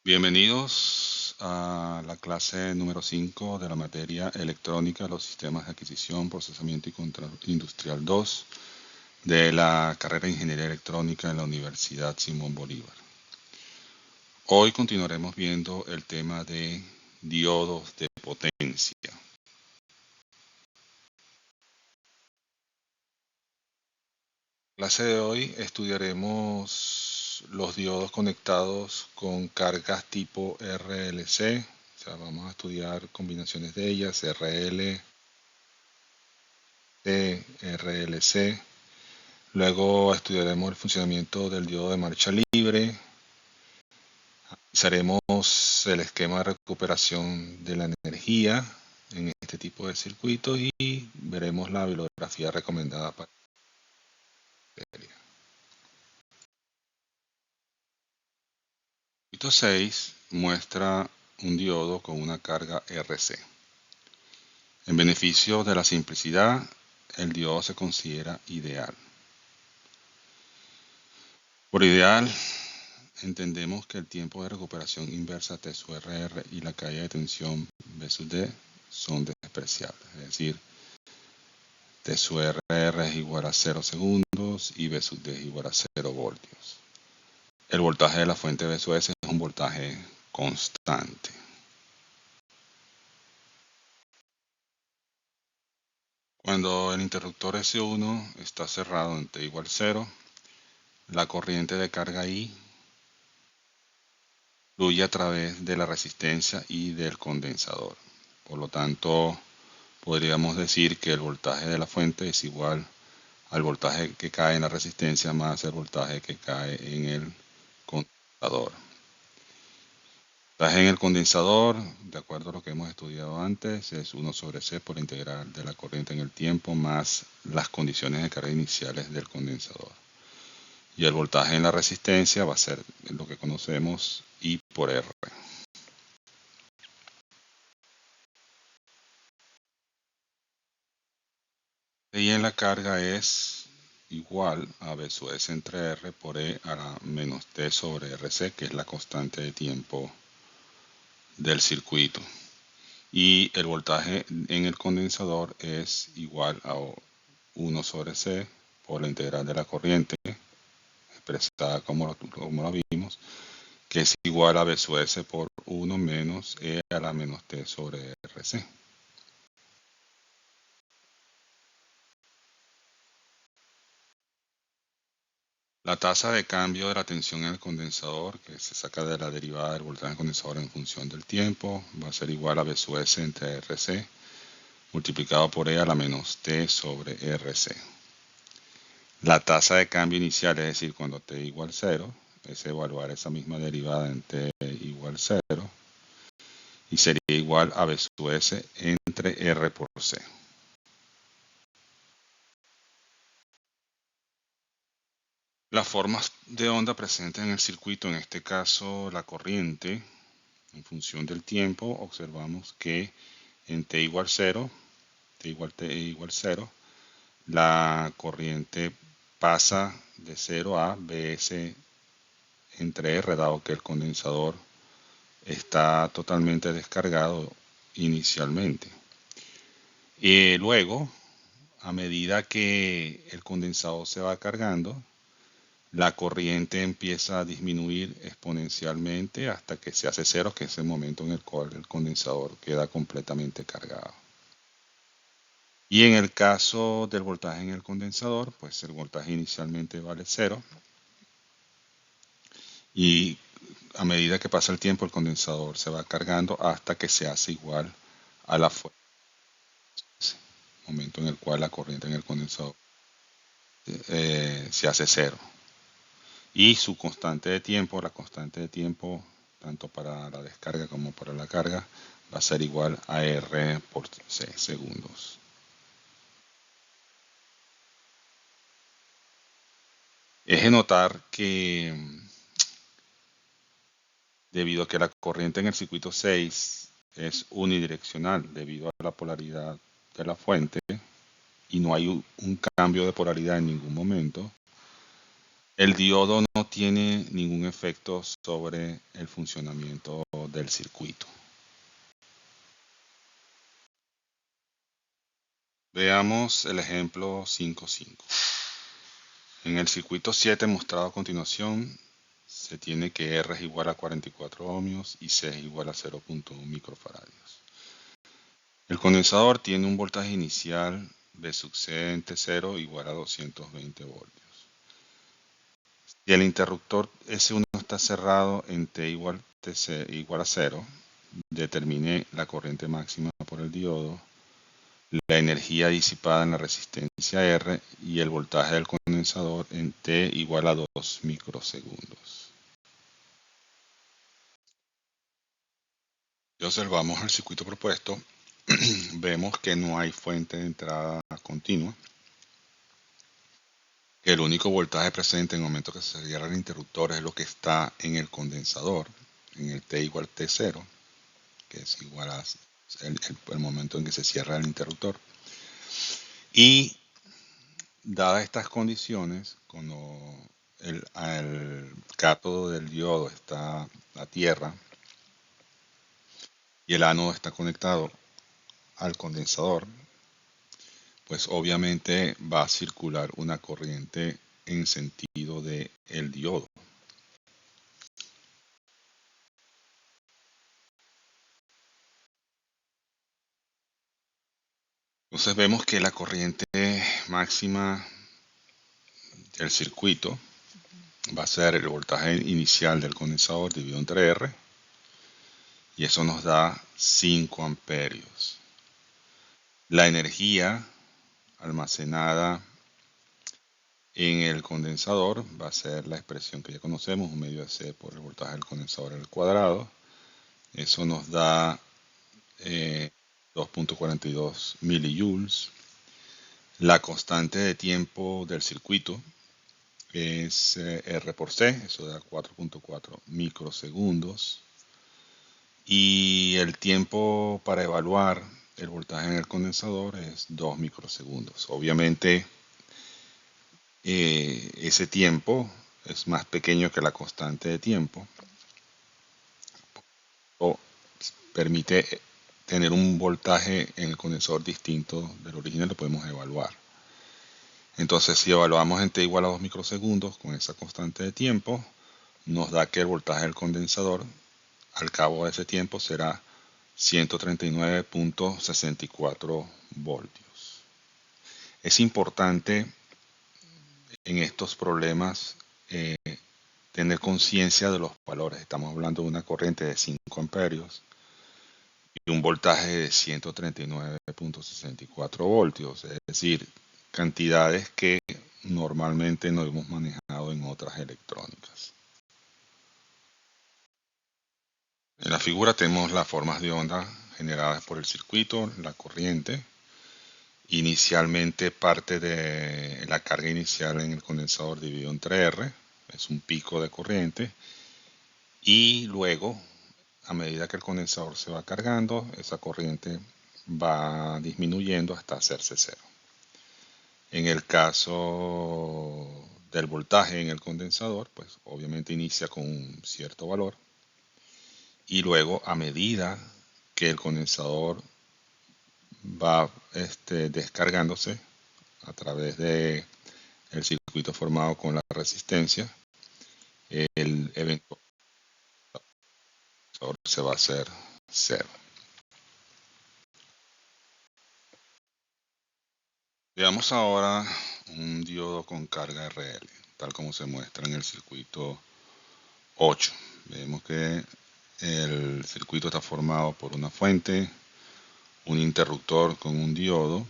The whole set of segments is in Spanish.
Bienvenidos a la clase número 5 de la materia Electrónica, los sistemas de adquisición, procesamiento y control industrial 2 de la carrera de Ingeniería Electrónica en la Universidad Simón Bolívar. Hoy continuaremos viendo el tema de diodos de potencia. En la clase de hoy estudiaremos los diodos conectados con cargas tipo RLC. O sea, vamos a estudiar combinaciones de ellas, RL, RLC. Luego estudiaremos el funcionamiento del diodo de marcha libre. Haremos el esquema de recuperación de la energía en este tipo de circuitos y veremos la bibliografía recomendada para la materia. El circuito 6 muestra un diodo con una carga RC. En beneficio de la simplicidad, el diodo se considera ideal. Por ideal, entendemos que el tiempo de recuperación inversa T sub RR y la caída de tensión V sub D son despreciables, es decir, T sub RR es igual a 0 segundos y V sub D es igual a 0 voltios. El voltaje de la fuente V sub S es un voltaje constante. Cuando el interruptor S1 está cerrado en T igual 0, la corriente de carga I fluye a través de la resistencia y del condensador. Por lo tanto, podríamos decir que el voltaje de la fuente es igual al voltaje que cae en la resistencia más el voltaje que cae en el condensador. El voltaje en el condensador, de acuerdo a lo que hemos estudiado antes, es 1 sobre C por la integral de la corriente en el tiempo más las condiciones de carga iniciales del condensador. Y el voltaje en la resistencia va a ser lo que conocemos I por R. Y en la carga es igual a V sub S entre R por E a la menos T sobre RC, que es la constante de tiempo del circuito. Y el voltaje en el condensador es igual a 1 sobre C por la integral de la corriente, expresada como lo vimos, que es igual a V sub S por 1 menos E a la menos T sobre RC. La tasa de cambio de la tensión en el condensador, que se saca de la derivada del voltaje del condensador en función del tiempo, va a ser igual a V sub S entre RC multiplicado por E a la menos T sobre RC. La tasa de cambio inicial, es decir, cuando T igual 0, es evaluar esa misma derivada en T igual 0 y sería igual a V sub S entre R por C. Las formas de onda presentes en el circuito, en este caso la corriente, en función del tiempo, observamos que en T igual 0, T igual 0, la corriente pasa de 0 a Vs entre R, dado que el condensador está totalmente descargado inicialmente. Y luego, a medida que el condensador se va cargando, la corriente empieza a disminuir exponencialmente hasta que se hace cero, que es el momento en el cual el condensador queda completamente cargado. Y en el caso del voltaje en el condensador, pues el voltaje inicialmente vale 0. Y a medida que pasa el tiempo, el condensador se va cargando hasta que se hace igual a la fuente. Momento en el cual la corriente en el condensador se hace 0. Y su constante de tiempo, la constante de tiempo, tanto para la descarga como para la carga, va a ser igual a R por C segundos. Es de notar que debido a que la corriente en el circuito 6 es unidireccional debido a la polaridad de la fuente y no hay un cambio de polaridad en ningún momento, el diodo no tiene ningún efecto sobre el funcionamiento del circuito. Veamos el ejemplo 5.5. En el circuito 7 mostrado a continuación, se tiene que R es igual a 44 ohmios y C es igual a 0.1 microfaradios. El condensador tiene un voltaje inicial V sub C en T0 igual a 220 voltios. Si el interruptor S1 está cerrado en T igual a 0, determine la corriente máxima por el diodo, la energía disipada en la resistencia R y el voltaje del condensador en T igual a 2 microsegundos. Si observamos el circuito propuesto, vemos que no hay fuente de entrada continua, que el único voltaje presente en el momento que se cierra el interruptor es lo que está en el condensador, en el T igual a T0, que es igual a el momento en que se cierra el interruptor. Y dadas estas condiciones, cuando el cátodo del diodo está a tierra y el ánodo está conectado al condensador, pues obviamente va a circular una corriente en sentido del diodo. Entonces vemos que la corriente máxima del circuito va a ser el voltaje inicial del condensador dividido entre R, y eso nos da 5 amperios. La energía almacenada en el condensador va a ser la expresión que ya conocemos, 1 medio de C por el voltaje del condensador al cuadrado. Eso nos da 2.42 millijoules. La constante de tiempo del circuito es R por C, eso da 4.4 microsegundos. Y el tiempo para evaluar el voltaje en el condensador es 2 microsegundos. Obviamente ese tiempo es más pequeño que la constante de tiempo, o permite tener un voltaje en el condensador distinto del original, lo podemos evaluar. Entonces, si evaluamos en T igual a 2 microsegundos con esa constante de tiempo, nos da que el voltaje del condensador al cabo de ese tiempo será 139.64 voltios. Es importante en estos problemas tener conciencia de los valores. Estamos hablando de una corriente de 5 amperios y un voltaje de 139.64 voltios, es decir, cantidades que normalmente no hemos manejado en otras electrónicas. En la figura tenemos las formas de onda generadas por el circuito, la corriente. Inicialmente parte de la carga inicial en el condensador dividido entre R, es un pico de corriente, y luego, a medida que el condensador se va cargando, esa corriente va disminuyendo hasta hacerse cero. En el caso del voltaje en el condensador, pues obviamente inicia con un cierto valor, y luego a medida que el condensador va descargándose a través de el circuito formado con la resistencia, el evento se va a hacer cero. Veamos ahora un diodo con carga RL, tal como se muestra en el circuito 8. Vemos que el circuito está formado por una fuente, un interruptor con un diodo,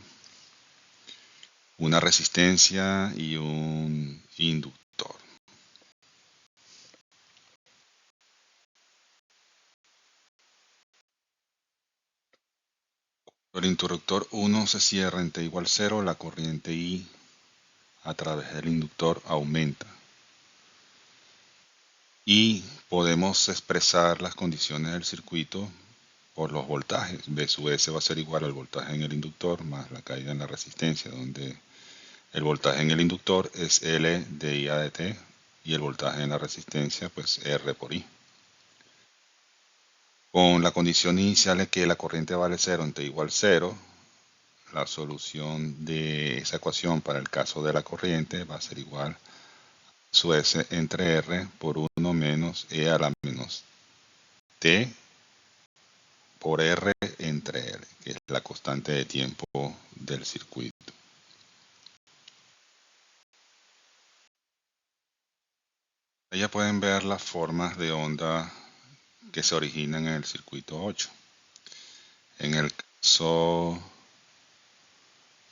una resistencia y un inductor. Cuando el interruptor 1 se cierra en T igual 0, la corriente I a través del inductor aumenta. Y podemos expresar las condiciones del circuito por los voltajes. V sub S va a ser igual al voltaje en el inductor más la caída en la resistencia, donde el voltaje en el inductor es L de I a de T, y el voltaje en la resistencia, pues R por I. Con la condición inicial de que la corriente vale 0 en t igual 0, la solución de esa ecuación para el caso de la corriente va a ser igual a su S entre R por 1 menos E a la menos T por R entre L, que es la constante de tiempo del circuito. Ya pueden ver las formas de onda que se originan en el circuito 8. En el caso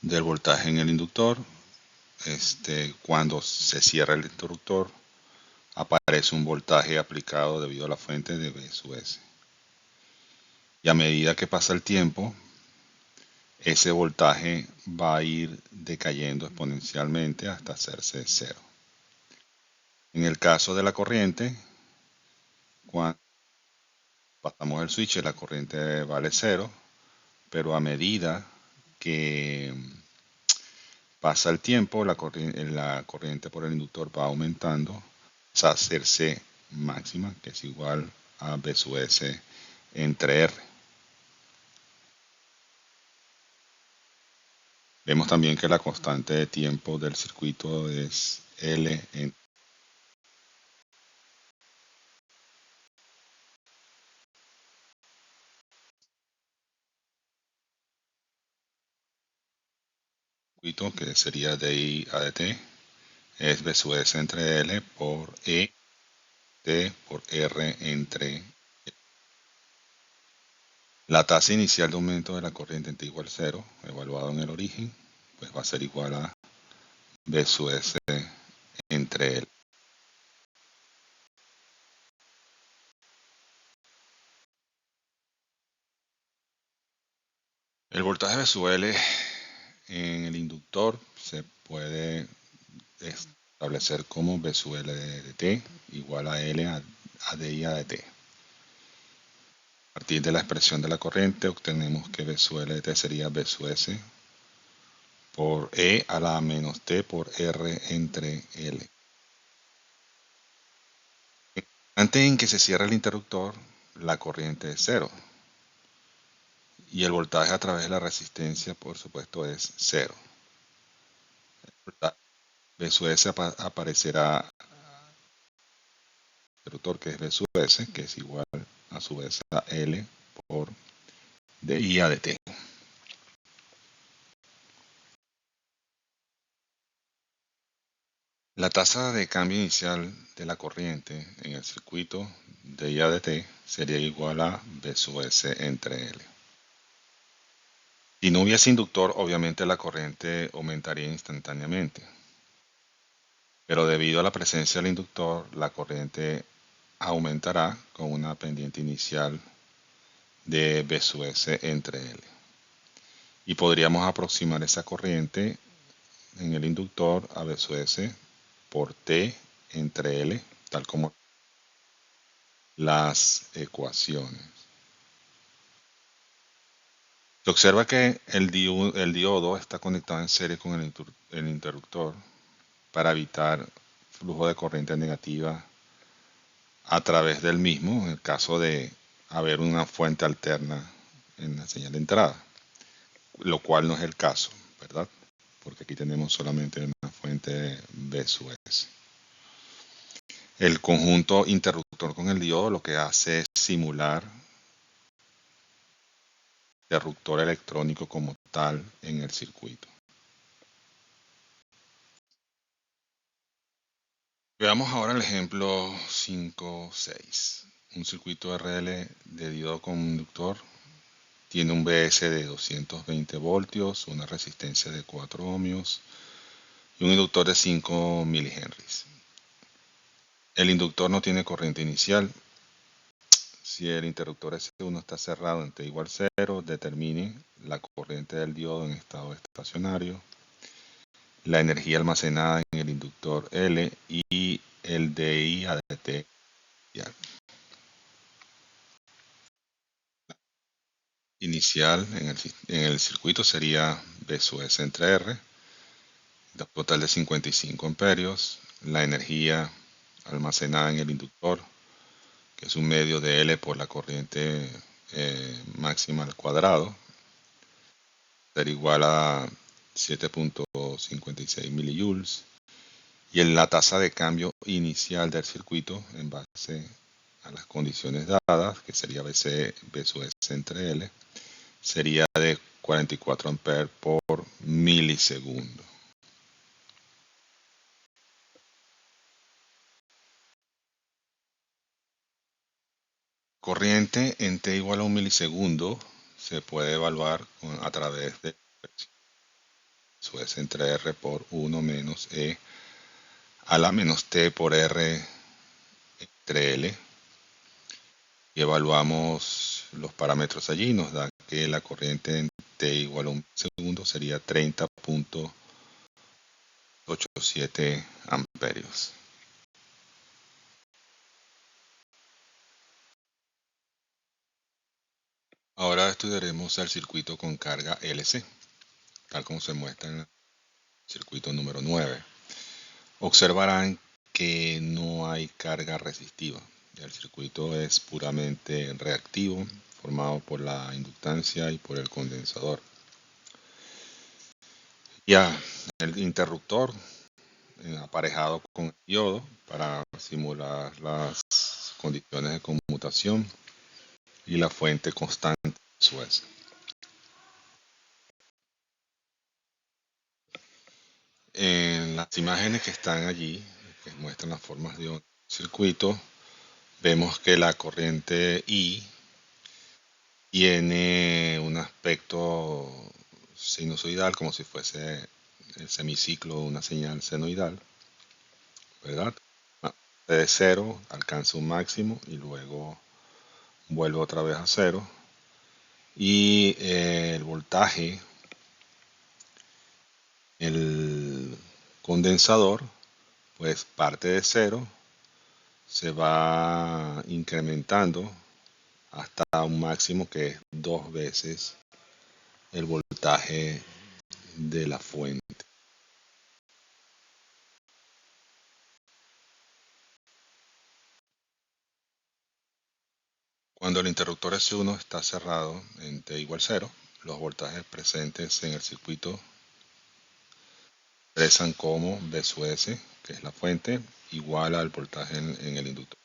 del voltaje en el inductor, cuando se cierra el interruptor, aparece un voltaje aplicado debido a la fuente de V sub S. Y a medida que pasa el tiempo, ese voltaje va a ir decayendo exponencialmente hasta hacerse cero. En el caso de la corriente, cuando pasamos el switch, la corriente vale cero, pero a medida que pasa el tiempo, la corriente por el inductor va aumentando hasta hacerse máxima, que es igual a V sub S entre R. Vemos también que la constante de tiempo del circuito es L en circuito, que sería DI a dt, es V sub S entre L por E T por R entre E. La tasa inicial de aumento de la corriente en t igual 0, evaluado en el origen, pues va a ser igual a V sub S entre L. El voltaje V sub L en el inductor se puede establecer como V sub L de t igual a L a DI a dt. A partir de la expresión de la corriente obtenemos que V sub L de t sería V sub S por E a la menos T por R entre L. Antes en que se cierre el interruptor, la corriente es cero. Y el voltaje a través de la resistencia, por supuesto, es cero. V sub S aparecerá en el interruptor, que es V sub S, que es igual a su vez a L por DI a dt. La tasa de cambio inicial de la corriente en el circuito de I a dt sería igual a V sub S entre L. Si no hubiese inductor, obviamente la corriente aumentaría instantáneamente. Pero debido a la presencia del inductor, la corriente aumentará con una pendiente inicial de V sub S entre L. Y podríamos aproximar esa corriente en el inductor a V sub S por T entre L, tal como las ecuaciones. Se observa que el diodo está conectado en serie con el interruptor para evitar flujo de corriente negativa a través del mismo, en el caso de haber una fuente alterna en la señal de entrada, lo cual no es el caso, ¿verdad? Porque aquí tenemos solamente una fuente V sub S. El conjunto interruptor con el diodo lo que hace es simular interruptor electrónico como tal en el circuito. Veamos ahora el ejemplo 5.6. Un circuito RL de diodo con inductor tiene un BS de 220 voltios, una resistencia de 4 ohmios y un inductor de 5 milihenries. El inductor no tiene corriente inicial. Si el interruptor S1 está cerrado en t igual 0, determine la corriente del diodo en estado estacionario, la energía almacenada en el inductor L y el DI a dt. Inicial en el circuito sería V sub S entre R, total de 55 amperios. La energía almacenada en el inductor, que es un medio de L por la corriente máxima al cuadrado, será igual a 7.56 millijoules. Y en la tasa de cambio inicial del circuito en base a las condiciones dadas, que sería BC, B sub S entre L, sería de 44 amperes por milisegundo. Corriente en T igual a un milisegundo se puede evaluar a través de su S entre R por 1 menos E a la menos T por R entre L. Y evaluamos los parámetros allí, nos da que la corriente en T igual a un segundo sería 30.87 amperios. Ahora estudiaremos el circuito con carga LC, tal como se muestra en el circuito número 9. Observarán que no hay carga resistiva. El circuito es puramente reactivo, formado por la inductancia y por el condensador. Ya, el interruptor aparejado con el diodo para simular las condiciones de conmutación y la fuente constante su S. En las imágenes que están allí, que muestran las formas de un circuito, vemos que la corriente I tiene un aspecto sinusoidal, como si fuese el semiciclo de una señal senoidal, ¿verdad? De cero alcanza un máximo y luego vuelve otra vez a cero. Y el voltaje, el condensador, pues parte de cero, se va incrementando hasta un máximo que es 2 veces el voltaje de la fuente. Cuando el interruptor S1 está cerrado en T igual 0, los voltajes presentes en el circuito expresan como V sub S, que es la fuente, igual al voltaje en el inductor,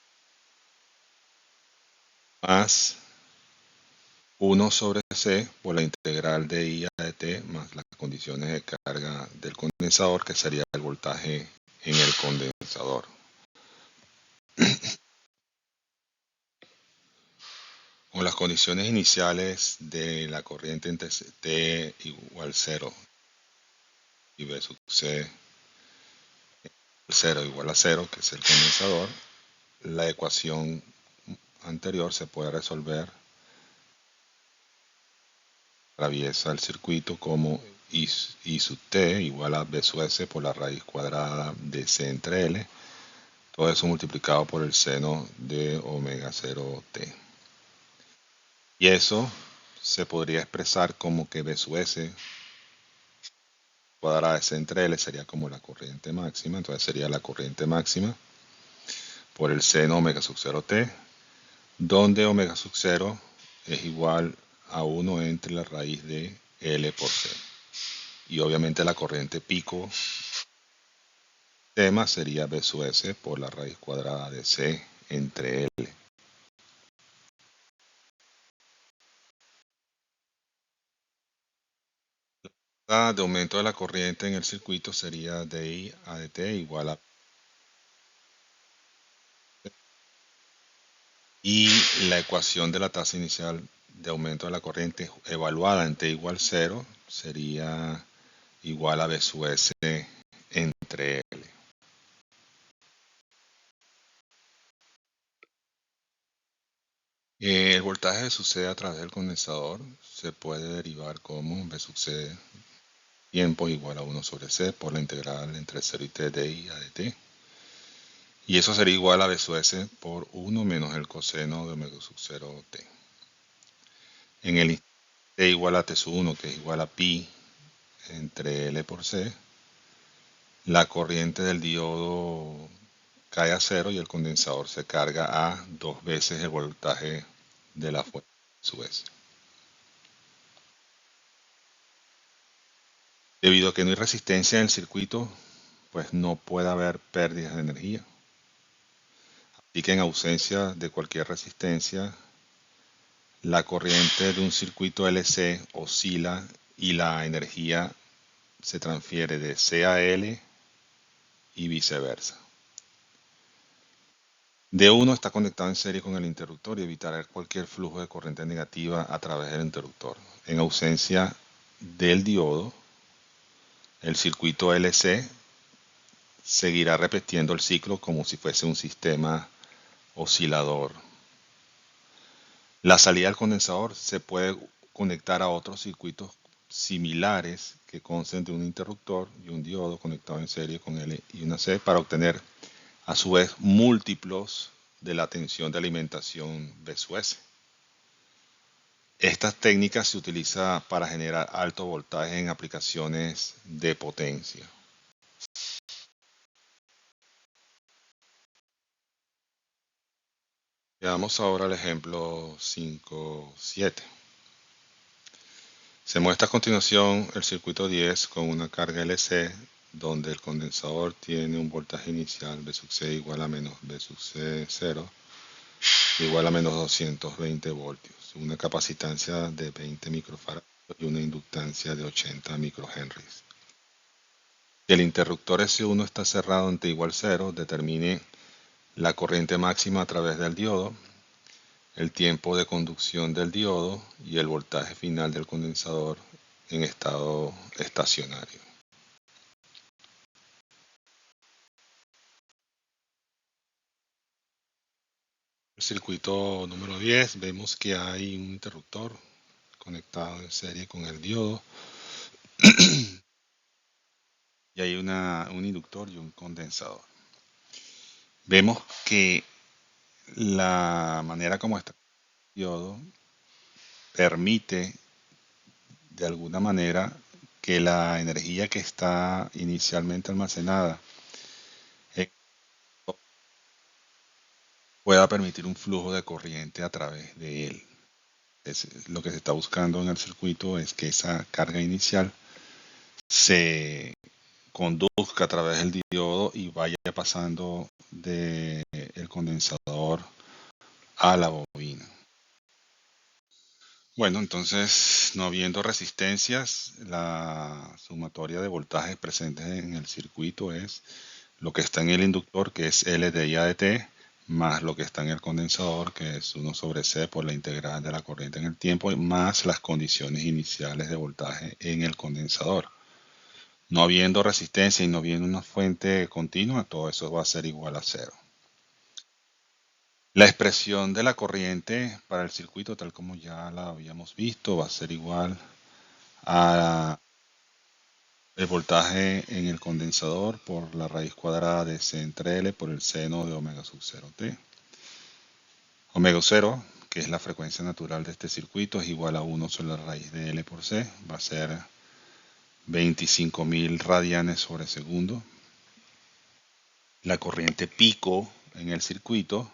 más 1 sobre C por la integral de I a de T más las condiciones de carga del condensador, que sería el voltaje en el condensador. Con las condiciones iniciales de la corriente entre T igual 0 y V sub C 0 igual a 0, que es el condensador, la ecuación anterior se puede resolver. Atraviesa el circuito como I sub T igual a B sub S por la raíz cuadrada de C entre L. Todo eso multiplicado por el seno de omega 0 T. Y eso se podría expresar como que B sub S cuadrada de C entre L sería como la corriente máxima. Entonces sería la corriente máxima por el seno omega sub 0 T, donde omega sub 0 es igual a 1 entre la raíz de L por C. Y obviamente la corriente pico tema sería B sub S por la raíz cuadrada de C entre L. La de aumento de la corriente en el circuito sería dI a dt igual a... Y la ecuación de la tasa inicial de aumento de la corriente evaluada en t igual 0 sería igual a B sub S entre L. El voltaje sucede a través del condensador, se puede derivar como B sub C tiempo igual a 1 sobre C por la integral entre 0 y t de I a dt. Y eso sería igual a B sub S por 1 menos el coseno de omega sub 0 t. En el t igual a t sub 1, que es igual a pi entre L por C, la corriente del diodo cae a cero y el condensador se carga a 2 veces el voltaje de la fuente a su vez. Debido a que no hay resistencia en el circuito, pues no puede haber pérdidas de energía. Así que en ausencia de cualquier resistencia, la corriente de un circuito LC oscila y la energía se transfiere de C a L y viceversa. D1 está conectado en serie con el interruptor y evitará cualquier flujo de corriente negativa a través del interruptor. En ausencia del diodo, el circuito LC seguirá repitiendo el ciclo como si fuese un sistema oscilador. La salida del condensador se puede conectar a otros circuitos similares que consten de un interruptor y un diodo conectado en serie con L y una C para obtener a su vez múltiplos de la tensión de alimentación B sub S. Esta técnica se utiliza para generar alto voltaje en aplicaciones de potencia. Veamos ahora el ejemplo 5.7. Se muestra a continuación el circuito 10 con una carga LC donde el condensador tiene un voltaje inicial B sub C igual a menos B sub C 0 igual a menos 220 voltios, una capacitancia de 20 microfarads y una inductancia de 80 microhenries. Si el interruptor S1 está cerrado en T igual 0, determine la corriente máxima a través del diodo, el tiempo de conducción del diodo y el voltaje final del condensador en estado estacionario. El circuito número 10, vemos que hay un interruptor conectado en serie con el diodo y hay un inductor y un condensador. Vemos que la manera como está el diodo permite de alguna manera que la energía que está inicialmente almacenada pueda permitir un flujo de corriente a través de él. Lo que se está buscando en el circuito es que esa carga inicial se conduzca a través del diodo y vaya pasando del condensador a la bobina. Bueno, entonces, no habiendo resistencias, la sumatoria de voltajes presentes en el circuito es lo que está en el inductor, que es L de I A de T, más lo que está en el condensador, que es 1 sobre C por la integral de la corriente en el tiempo, más las condiciones iniciales de voltaje en el condensador. No habiendo resistencia y no habiendo una fuente continua, todo eso va a ser igual a cero. La expresión de la corriente para el circuito, tal como ya la habíamos visto, va a ser igual a el voltaje en el condensador por la raíz cuadrada de C entre L por el seno de omega sub 0 T. Omega 0, que es la frecuencia natural de este circuito, es igual a 1 sobre la raíz de L por C. Va a ser 25.000 radianes sobre segundo. La corriente pico en el circuito,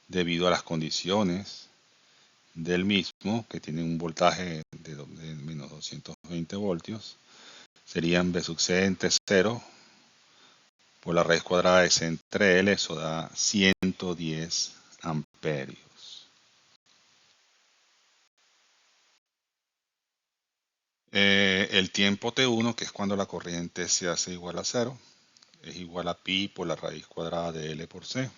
debido a las condiciones del mismo, que tiene un voltaje de menos 220 voltios, serían B sub C entre 0 por la raíz cuadrada de C entre L, eso da 110 amperios. El tiempo T1, que es cuando la corriente se hace igual a 0, es igual a pi por la raíz cuadrada de L por C.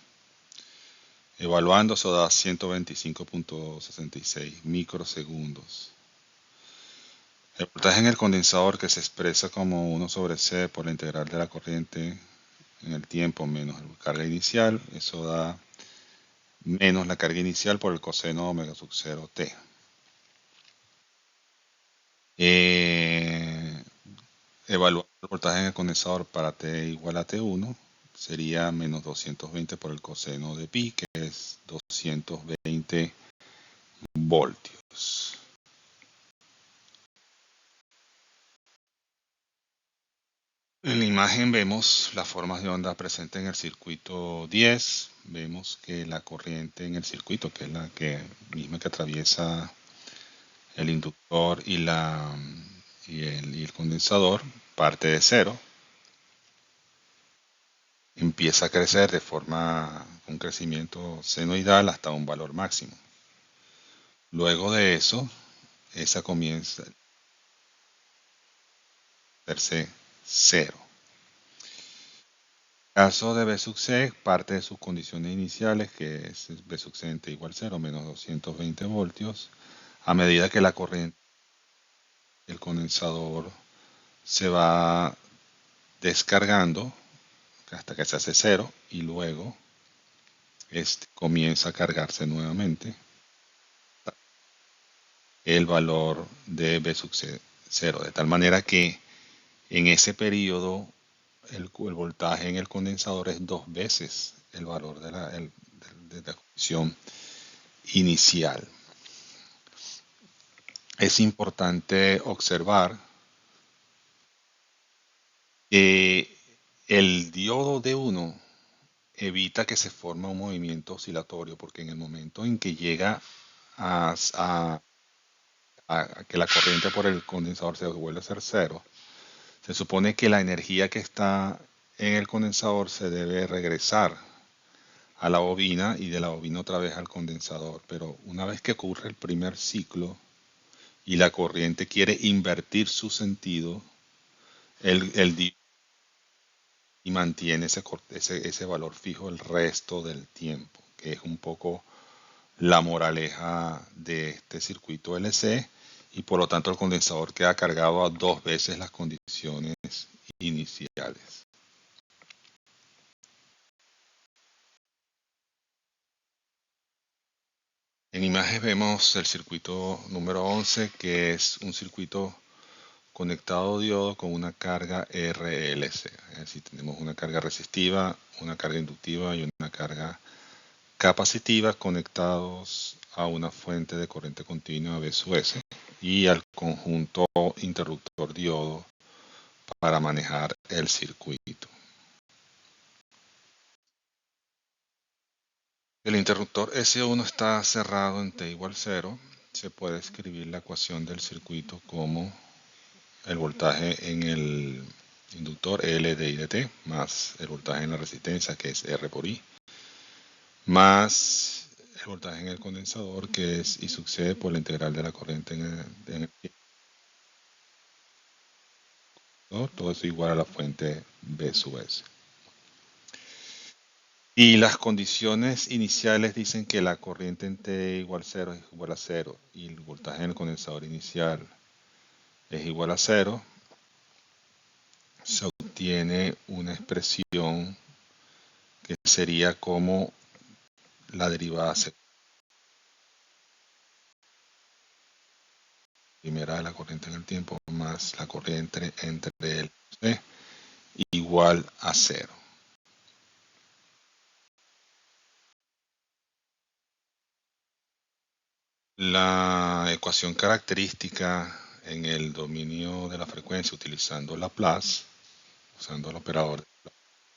Evaluando, eso da 125.66 microsegundos. El voltaje en el condensador, que se expresa como 1 sobre C por la integral de la corriente en el tiempo menos la carga inicial, eso da menos la carga inicial por el coseno omega sub 0 T. Evaluar el voltaje en el condensador para T igual a T1 sería menos 220 por el coseno de pi, que es 220 voltios. En la imagen vemos las formas de onda presentes en el circuito 10. Vemos que la corriente en el circuito, que es la misma que atraviesa el inductor y el condensador, parte de cero, empieza a crecer de forma, un crecimiento senoidal hasta un valor máximo. Luego de eso, esa comienza a hacerse cero. En el caso de B sub C, parte de sus condiciones iniciales, que es B sub C igual 0, menos 220 voltios, a medida que la corriente del condensador se va descargando hasta que se hace cero y luego comienza a cargarse nuevamente, el valor de B sub C 0, de tal manera que en ese periodo el voltaje en el condensador es 2 veces el valor de la condición inicial. Es importante observar que el diodo D1 evita que se forme un movimiento oscilatorio, porque en el momento en que llega a que la corriente por el condensador se vuelve a ser cero, se supone que la energía que está en el condensador se debe regresar a la bobina y de la bobina otra vez al condensador. Pero una vez que ocurre el primer ciclo y la corriente quiere invertir su sentido, el y mantiene ese valor fijo el resto del tiempo, que es un poco la moraleja de este circuito LC, y por lo tanto el condensador queda cargado a 2 veces las condiciones iniciales. En imagen vemos el circuito número 11, que es un circuito conectado diodo con una carga RLC. Es decir, tenemos una carga resistiva, una carga inductiva y una carga capacitiva conectados a una fuente de corriente continua B sub S y al conjunto interruptor diodo para manejar el circuito. El interruptor S1 está cerrado en T igual 0. Se puede escribir la ecuación del circuito como el voltaje en el inductor L de I de T más el voltaje en la resistencia, que es R por I, más el voltaje en el condensador, que es I sub C por la integral de la corriente en el tiempo. Todo eso igual a la fuente B sub S. Y las condiciones iniciales dicen que la corriente en T igual 0 es igual a 0 y el voltaje en el condensador inicial es igual a 0. Se obtiene una expresión que sería como la derivada primera de la corriente en el tiempo más la corriente entre el C igual a 0. La ecuación característica en el dominio de la frecuencia utilizando Laplace, usando el operador,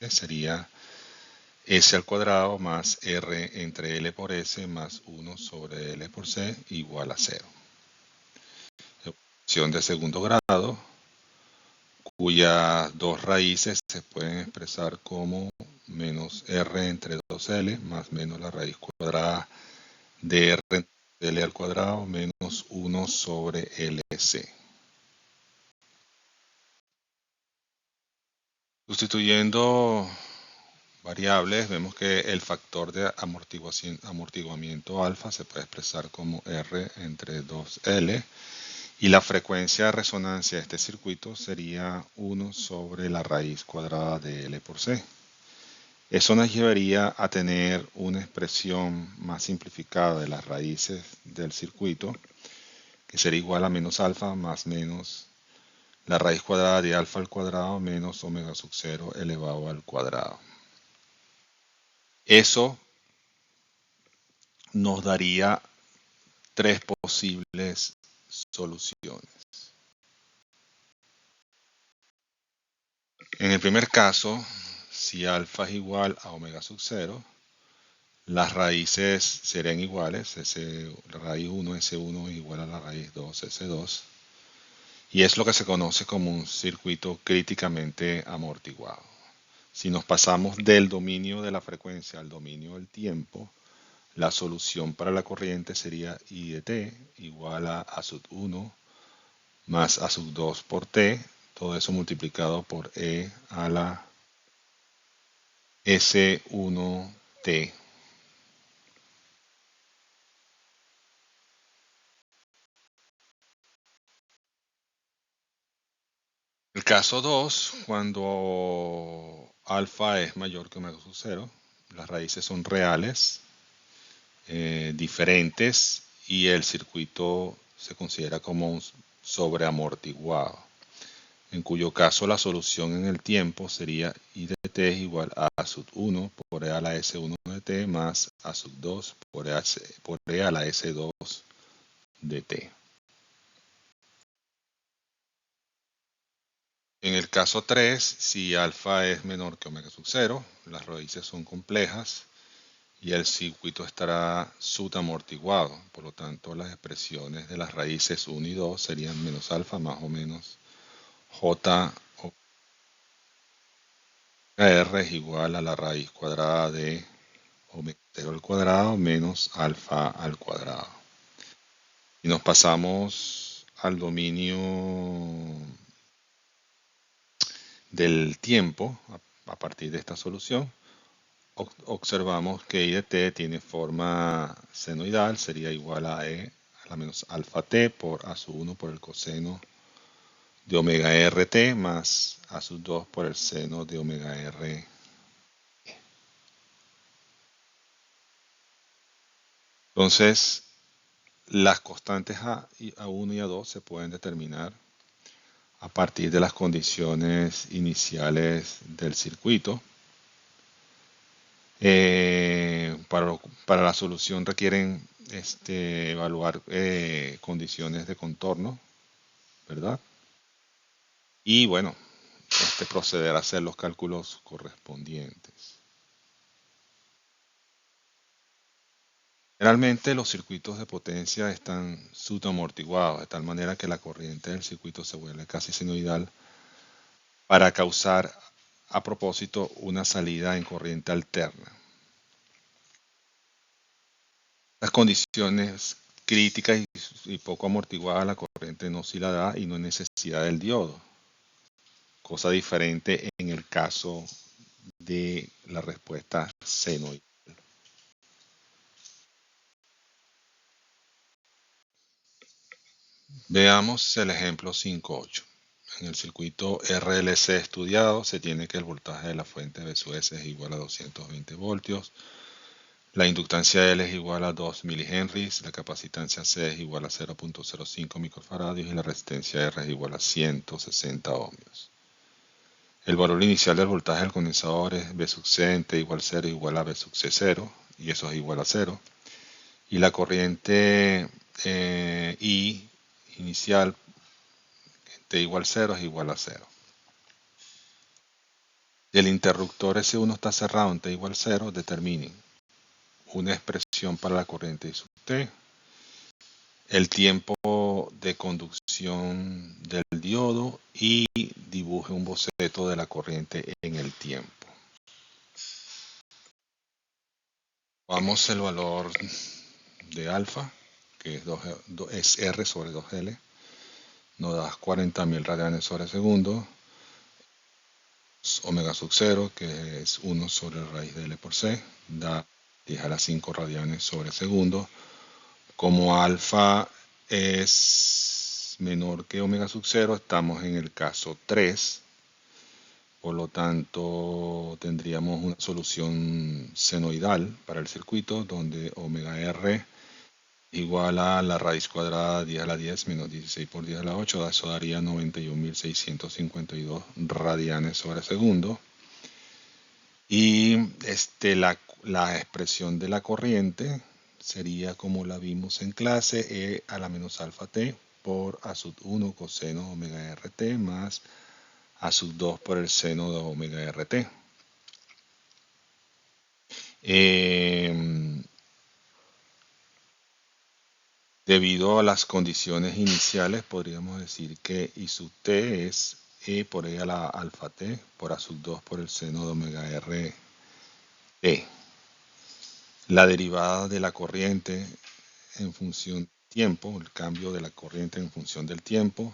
sería S al cuadrado más R entre L por S más 1 sobre L por C igual a 0. Ecuación de segundo grado, cuyas dos raíces se pueden expresar como menos R entre 2L más menos la raíz cuadrada de R entre L al cuadrado menos 1 sobre LC. Sustituyendo variables, vemos que el factor de amortiguamiento alfa se puede expresar como R entre 2L y la frecuencia de resonancia de este circuito sería 1 sobre la raíz cuadrada de L por C. Eso nos llevaría a tener una expresión más simplificada de las raíces del circuito, que sería igual a menos alfa más menos la raíz cuadrada de alfa al cuadrado menos omega sub 0 elevado al cuadrado. Eso nos daría tres posibles soluciones. En el primer caso, si alfa es igual a omega sub 0, las raíces serían iguales. La raíz 1 S1 es igual a la raíz 2 S2. Y es lo que se conoce como un circuito críticamente amortiguado. Si nos pasamos del dominio de la frecuencia al dominio del tiempo, la solución para la corriente sería I de t igual a sub 1 más a sub 2 por t, todo eso multiplicado por e a la S1t. El caso 2, cuando alfa es mayor que omega sub 0, las raíces son reales, diferentes, y el circuito se considera como un sobreamortiguado, en cuyo caso la solución en el tiempo sería I de t es igual a sub 1 por e a la S1 de t más a sub 2 por e a la S2 de t. En el caso 3, si alfa es menor que omega sub 0, las raíces son complejas y el circuito estará subamortiguado. Por lo tanto, las expresiones de las raíces 1 y 2 serían menos alfa más o menos j r es igual a la raíz cuadrada de omega 0 al cuadrado menos alfa al cuadrado. Y nos pasamos al dominio del tiempo a partir de esta solución. Observamos que I de t tiene forma senoidal, sería igual a e a la menos alfa t por a sub 1 por el coseno de omega rt más a sub 2 por el seno de omega r. Entonces, las constantes a1 y a2 se pueden determinar a partir de las condiciones iniciales del circuito. Para la solución requieren evaluar condiciones de contorno, ¿verdad? Y bueno, proceder a hacer los cálculos correspondientes. Generalmente los circuitos de potencia están subamortiguados, de tal manera que la corriente del circuito se vuelve casi senoidal para causar a propósito una salida en corriente alterna. Las condiciones críticas y poco amortiguada la corriente no sí la da y no hay necesidad del diodo, cosa diferente en el caso de la respuesta senoidal. Veamos el ejemplo 5.8. En el circuito RLC estudiado se tiene que el voltaje de la fuente B sub S es igual a 220 voltios, la inductancia L es igual a 2 milihenries, la capacitancia C es igual a 0.05 microfaradios y la resistencia R es igual a 160 ohmios. El valor inicial del voltaje del condensador es B sub C en T igual 0 igual a B sub C 0, y eso es igual a 0. Y la corriente I inicial en T igual 0 es igual a 0. El interruptor S1 está cerrado en T igual 0, determinen una expresión para la corriente I sub T, el tiempo de conducción del diodo y dibuje un boceto de la corriente en el tiempo. Vamos el valor de alfa, que es R sobre 2L, nos da 40.000 radianes sobre segundo, omega sub 0, que es 1 sobre raíz de L por C, da 10 a la 5 radianes sobre segundo. Como alfa es menor que omega sub 0, estamos en el caso 3, por lo tanto tendríamos una solución senoidal para el circuito donde omega R igual a la raíz cuadrada 10 a la 10 menos 16 por 10 a la 8, eso daría 91.652 radianes sobre segundo. Y la expresión de la corriente sería como la vimos en clase, E a la menos alfa t por a sub 1 coseno omega rt más a sub 2 por el seno de omega RT. Debido a las condiciones iniciales, podríamos decir que I sub t es E por E a la alfa t por A sub 2 por el seno de omega R t. La derivada de la corriente en función del tiempo, el cambio de la corriente en función del tiempo,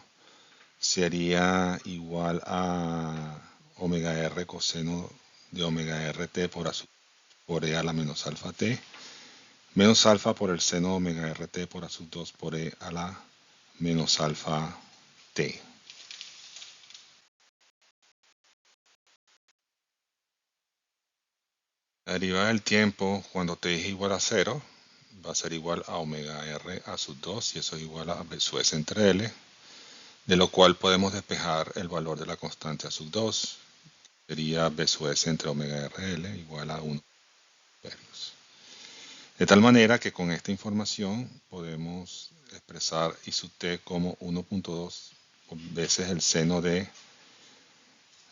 sería igual a omega R coseno de omega RT por E a la menos alfa t, menos alfa por el seno de omega RT por A sub 2 por E a la menos alfa t. La derivada del tiempo cuando t es igual a 0 va a ser igual a omega r a sub 2 y eso es igual a B sub S entre L, de lo cual podemos despejar el valor de la constante a sub 2. Sería B sub S entre omega RL igual a 1. De tal manera que con esta información podemos expresar I sub t como 1.2 veces el seno de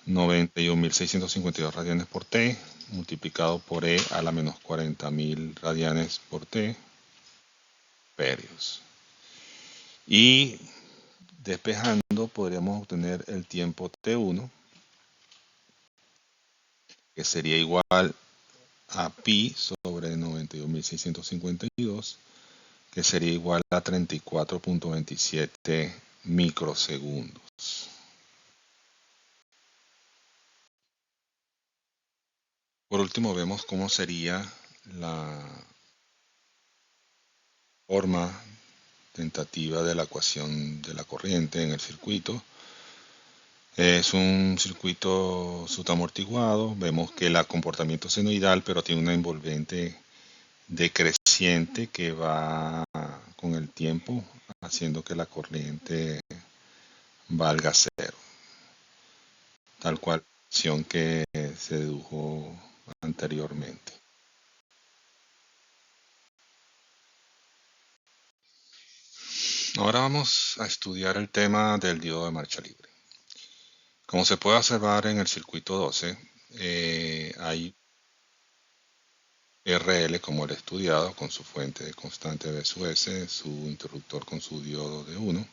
91.652 radianes por t multiplicado por E a la menos 40.000 radianes por t perios. Y despejando podríamos obtener el tiempo t1, que sería igual a pi sobre 91.652, que sería igual a 34.27 microsegundos. Por último vemos cómo sería la forma tentativa de la ecuación de la corriente en el circuito. Es un circuito sutamortiguado. Vemos que el comportamiento es senoidal, pero tiene una envolvente decreciente que va con el tiempo, haciendo que la corriente valga cero, tal cual la ecuación que se dedujo anteriormente. Ahora vamos a estudiar el tema del diodo de marcha libre. Como se puede observar en el circuito 12, hay RL como el estudiado con su fuente de constante B sub S, su interruptor con su diodo de 1,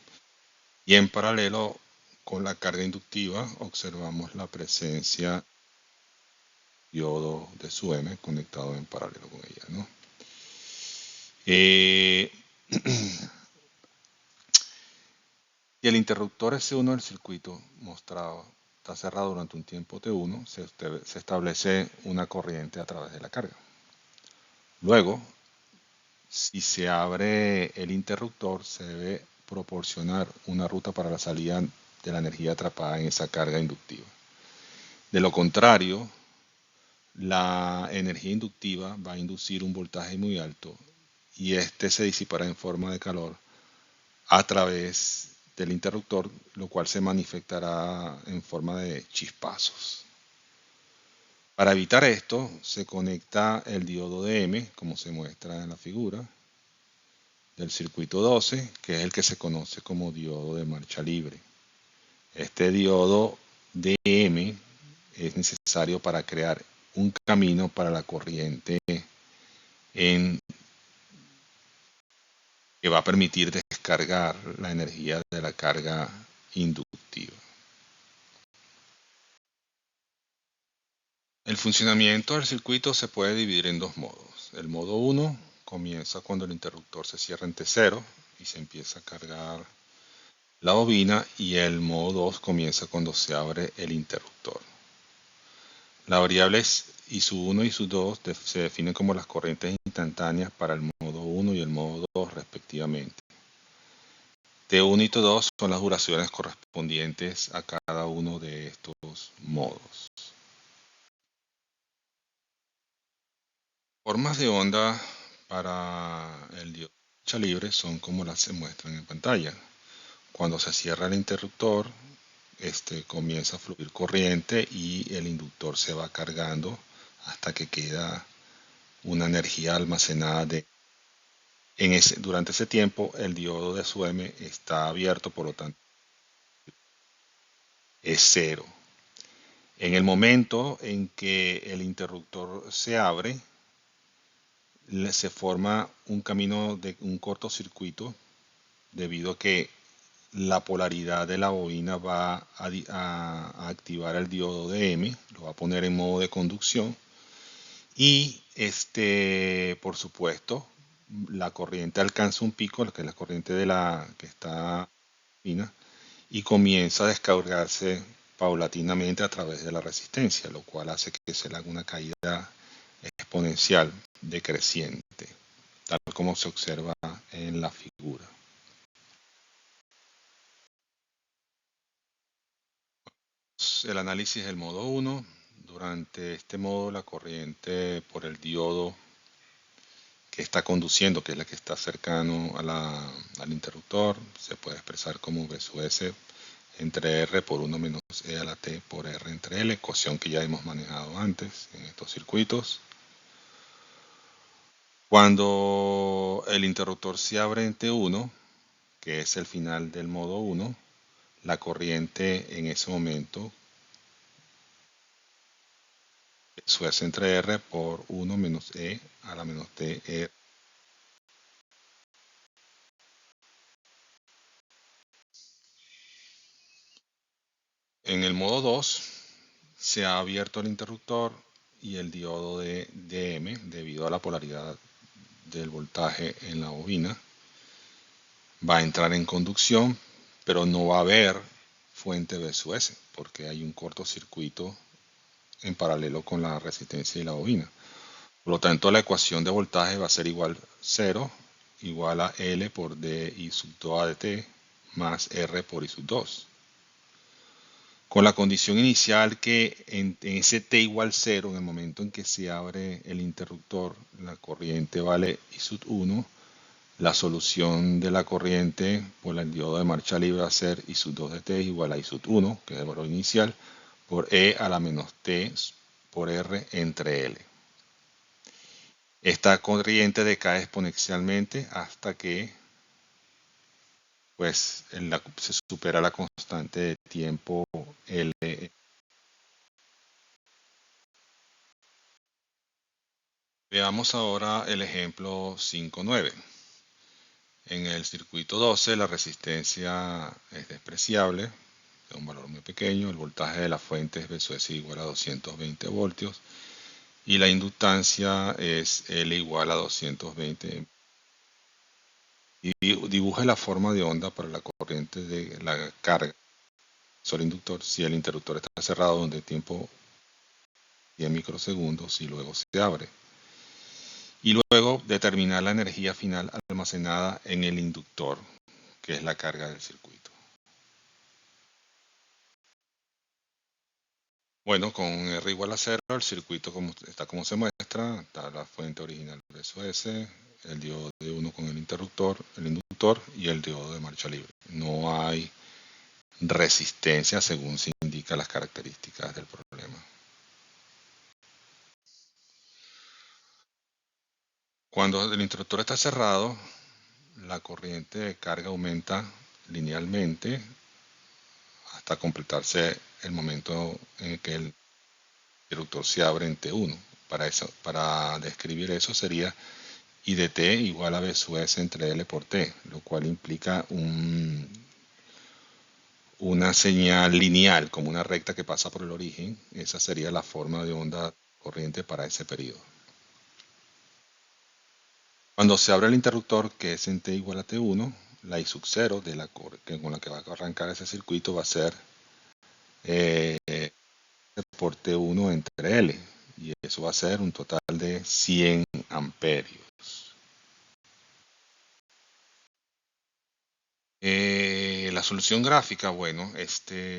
y en paralelo con la carga inductiva observamos la presencia del diodo de su M conectado en paralelo con ella, ¿no? Y el interruptor S1 del circuito mostrado está cerrado durante un tiempo T1, se establece una corriente a través de la carga. Luego, si se abre el interruptor, se debe proporcionar una ruta para la salida de la energía atrapada en esa carga inductiva. De lo contrario, la energía inductiva va a inducir un voltaje muy alto y este se disipará en forma de calor a través del interruptor, lo cual se manifestará en forma de chispazos. Para evitar esto, se conecta el diodo de M, como se muestra en la figura, del circuito 12, que es el que se conoce como diodo de marcha libre. Este diodo de M es necesario para crear un camino para la corriente que va a permitir descargar la energía de la carga inductiva. El funcionamiento del circuito se puede dividir en dos modos. El modo 1 comienza cuando el interruptor se cierra en T0 y se empieza a cargar la bobina, y el modo 2 comienza cuando se abre el interruptor. Las variables I1 y I2 se definen como las corrientes instantáneas para el modo 1 y el modo 2 respectivamente. T1 y T2 son las duraciones correspondientes a cada uno de estos modos. Formas de onda para el diodo de marcha libre son como las se muestran en pantalla. Cuando se cierra el interruptor, comienza a fluir corriente y el inductor se va cargando hasta que queda una energía almacenada durante ese tiempo el diodo de su M está abierto, por lo tanto es cero. En el momento en que el interruptor se abre, se forma un camino de un cortocircuito debido a que la polaridad de la bobina va a activar el diodo de M, lo va a poner en modo de conducción y por supuesto, la corriente alcanza un pico, que es la corriente de la que está bobina, y comienza a descargarse paulatinamente a través de la resistencia, lo cual hace que se le haga una caída exponencial decreciente, tal como se observa en la figura. El análisis del modo 1. Durante este modo, la corriente por el diodo que está conduciendo, que es la que está cercano al interruptor, se puede expresar como V sub S entre R por 1 menos E a la T por R entre L, ecuación que ya hemos manejado antes en estos circuitos. Cuando el interruptor se abre en T1, que es el final del modo 1, la corriente en ese momento sub S entre R por 1 menos E a la menos T R. En el modo 2 se ha abierto el interruptor y el diodo de DM, debido a la polaridad del voltaje en la bobina, va a entrar en conducción, pero no va a haber fuente V sub S, porque hay un cortocircuito en paralelo con la resistencia de la bobina. Por lo tanto, la ecuación de voltaje va a ser igual a 0, igual a L por D I sub 2 a T más R por I sub 2. Con la condición inicial que en ese T igual 0, en el momento en que se abre el interruptor, la corriente vale I sub 1, la solución de la corriente por el diodo de marcha libre va a ser I sub 2 de T igual a I sub 1, que es el valor inicial, por E a la menos T por R entre L. Esta corriente decae exponencialmente hasta que pues, se supera la constante de tiempo L. Veamos ahora el ejemplo 5.9. En el circuito 12 la resistencia es despreciable, es un valor muy pequeño, el voltaje de la fuente es V sub S igual a 220 voltios y la inductancia es L igual a 220. Y dibuje la forma de onda para la corriente de la carga sobre el inductor si el interruptor está cerrado donde el tiempo 10 microsegundos y luego se abre. Y luego determinar la energía final almacenada en el inductor, que es la carga del circuito. Bueno, con R igual a 0, el circuito está como se muestra, está la fuente original de S, el diodo de 1 con el inductor y el diodo de marcha libre. No hay resistencia según se indica las características del problema. Cuando el interruptor está cerrado, la corriente de carga aumenta linealmente hasta completarse el momento en que el interruptor se abre en T1. Para describir eso sería I de T igual a V sub S entre L por T, lo cual implica una señal lineal, como una recta que pasa por el origen. Esa sería la forma de onda corriente para ese periodo. Cuando se abre el interruptor, que es en T igual a T1, la I sub 0 con la que va a arrancar ese circuito va a ser por T1 entre L, y eso va a ser un total de 100 amperios. La solución gráfica, bueno,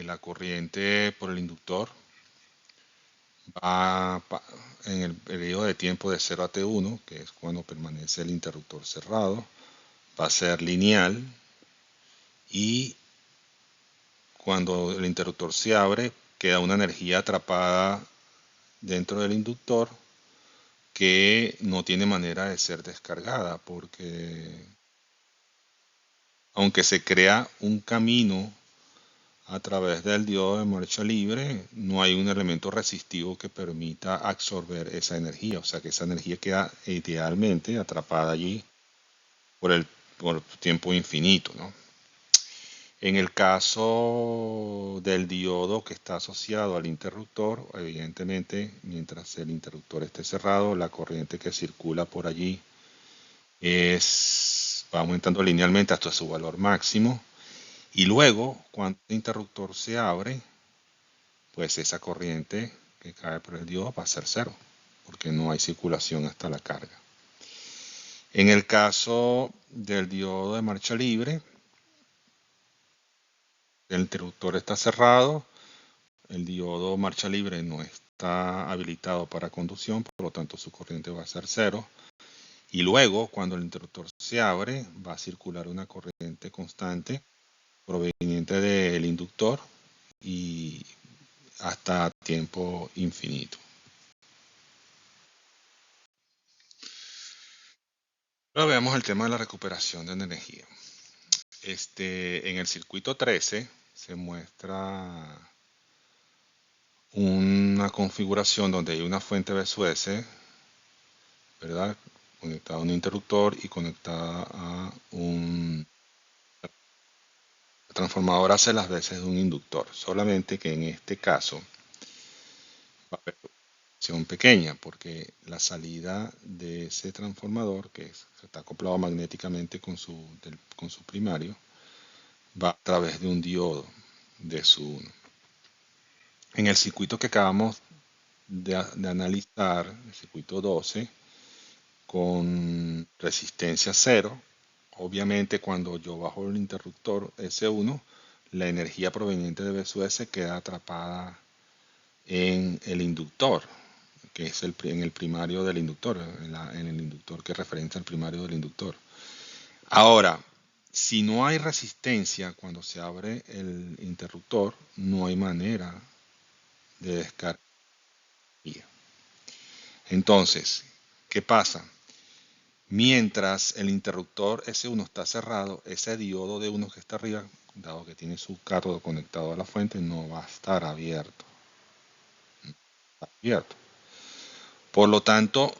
la corriente por el inductor va en el periodo de tiempo de 0 a T1, que es cuando permanece el interruptor cerrado, va a ser lineal, y cuando el interruptor se abre, queda una energía atrapada dentro del inductor que no tiene manera de ser descargada, porque aunque se crea un camino a través del diodo de marcha libre, no hay un elemento resistivo que permita absorber esa energía. O sea que esa energía queda idealmente atrapada allí por tiempo infinito, ¿no? En el caso del diodo que está asociado al interruptor, evidentemente, mientras el interruptor esté cerrado, la corriente que circula por allí va aumentando linealmente hasta su valor máximo. Y luego, cuando el interruptor se abre, pues esa corriente que cae por el diodo va a ser cero, porque no hay circulación hasta la carga. En el caso del diodo de marcha libre, el interruptor está cerrado, el diodo marcha libre no está habilitado para conducción, por lo tanto su corriente va a ser cero. Y luego, cuando el interruptor se abre, va a circular una corriente constante proveniente del inductor y hasta tiempo infinito. Ahora veamos el tema de la recuperación de energía. En el circuito 13 se muestra una configuración donde hay una fuente BSUS, ¿verdad? Conectada a un interruptor y conectada a un transformador hace las veces de un inductor. Solamente que en este caso va a haber una opción pequeña porque la salida de ese transformador, que está acoplado magnéticamente con su primario, va a través de un diodo de su 1. En el circuito que acabamos de analizar, el circuito 12, con resistencia 0, obviamente cuando yo bajo el interruptor S1, la energía proveniente de BSUS queda atrapada en el inductor, que es en el primario del inductor, en el inductor que referencia al primario del inductor. Ahora, si no hay resistencia cuando se abre el interruptor, no hay manera de descargar. Entonces, ¿qué pasa? Mientras el interruptor S1 está cerrado, ese diodo de 1 que está arriba, dado que tiene su cátodo conectado a la fuente, no va a estar abierto. Por lo tanto,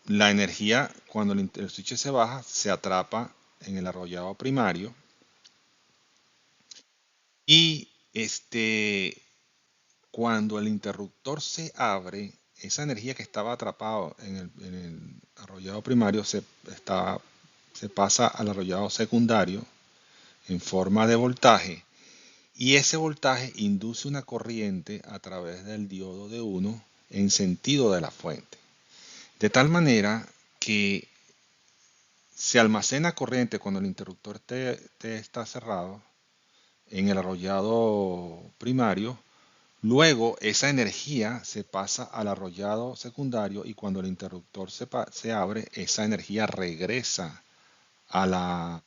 la energía, cuando el switch se baja, se atrapa en el arrollado primario. Y cuando el interruptor se abre, esa energía que estaba atrapada en el arrollado primario se pasa al arrollado secundario en forma de voltaje, y ese voltaje induce una corriente a través del diodo de 1 en sentido de la fuente. De tal manera que se almacena corriente cuando el interruptor está cerrado en el arrollado primario. Luego esa energía se pasa al arrollado secundario y cuando el interruptor se abre, esa energía regresa a la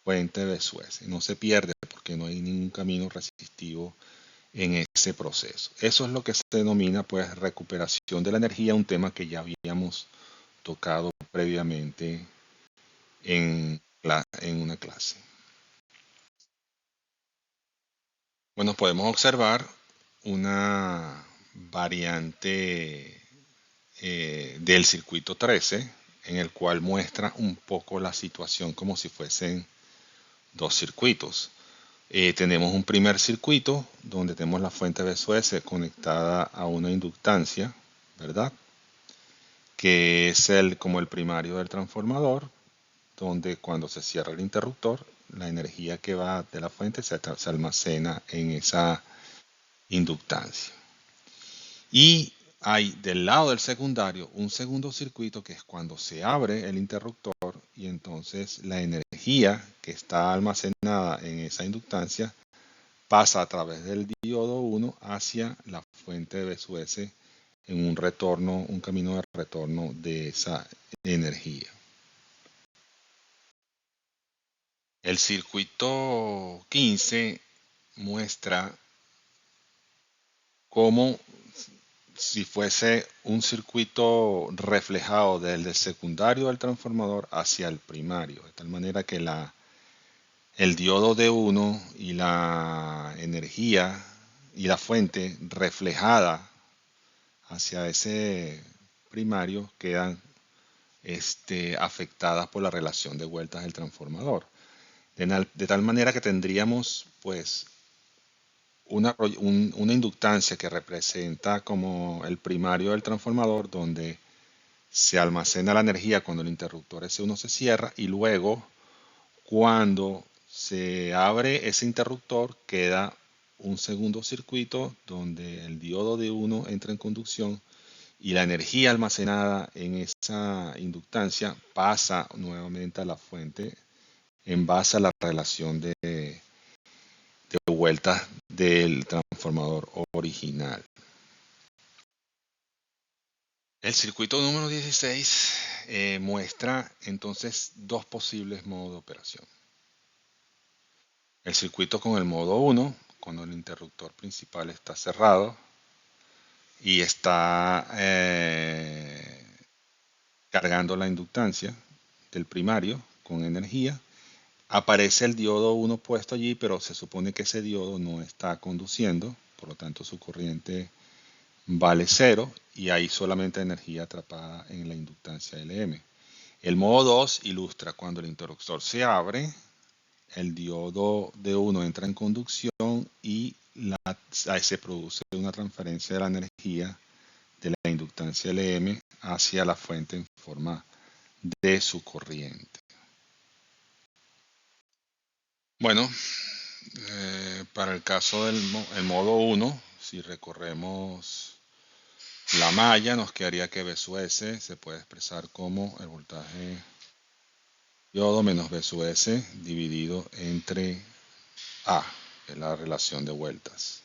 fuente de Suez. No se pierde porque no hay ningún camino resistivo en ese proceso. Eso es lo que se denomina pues recuperación de la energía, un tema que ya habíamos tocado previamente en una clase. Bueno, podemos observar una variante del circuito 13 en el cual muestra un poco la situación como si fuesen dos circuitos. Tenemos un primer circuito donde tenemos la fuente BSUS conectada a una inductancia, ¿verdad? Que es como el primario del transformador, donde cuando se cierra el interruptor, la energía que va de la fuente se almacena en esa inductancia. Y hay del lado del secundario un segundo circuito que es cuando se abre el interruptor y entonces la energía que está almacenada en esa inductancia pasa a través del diodo 1 hacia la fuente de BSUS en un camino de retorno de esa energía. El circuito 15 muestra cómo si fuese un circuito reflejado del secundario del transformador hacia el primario, de tal manera que el diodo D1 y la energía y la fuente reflejada hacia ese primario quedan afectadas por la relación de vueltas del transformador. De tal manera que tendríamos pues una inductancia que representa como el primario del transformador, donde se almacena la energía cuando el interruptor S1 se cierra, y luego cuando se abre ese interruptor queda un segundo circuito donde el diodo D1 entra en conducción y la energía almacenada en esa inductancia pasa nuevamente a la fuente en base a la relación de vueltas del transformador original. El circuito número 16 muestra entonces dos posibles modos de operación. El circuito con el modo 1, cuando el interruptor principal está cerrado y está cargando la inductancia del primario con energía. Aparece el diodo 1 puesto allí, pero se supone que ese diodo no está conduciendo, por lo tanto su corriente vale 0 y hay solamente energía atrapada en la inductancia LM. El modo 2 ilustra cuando el interruptor se abre, el diodo D1 entra en conducción y se produce una transferencia de la energía de la inductancia LM hacia la fuente en forma de su corriente. Bueno, para el caso del modo 1, si recorremos la malla, nos quedaría que B sub S se puede expresar como el voltaje diodo menos B sub S dividido entre A, que es la relación de vueltas.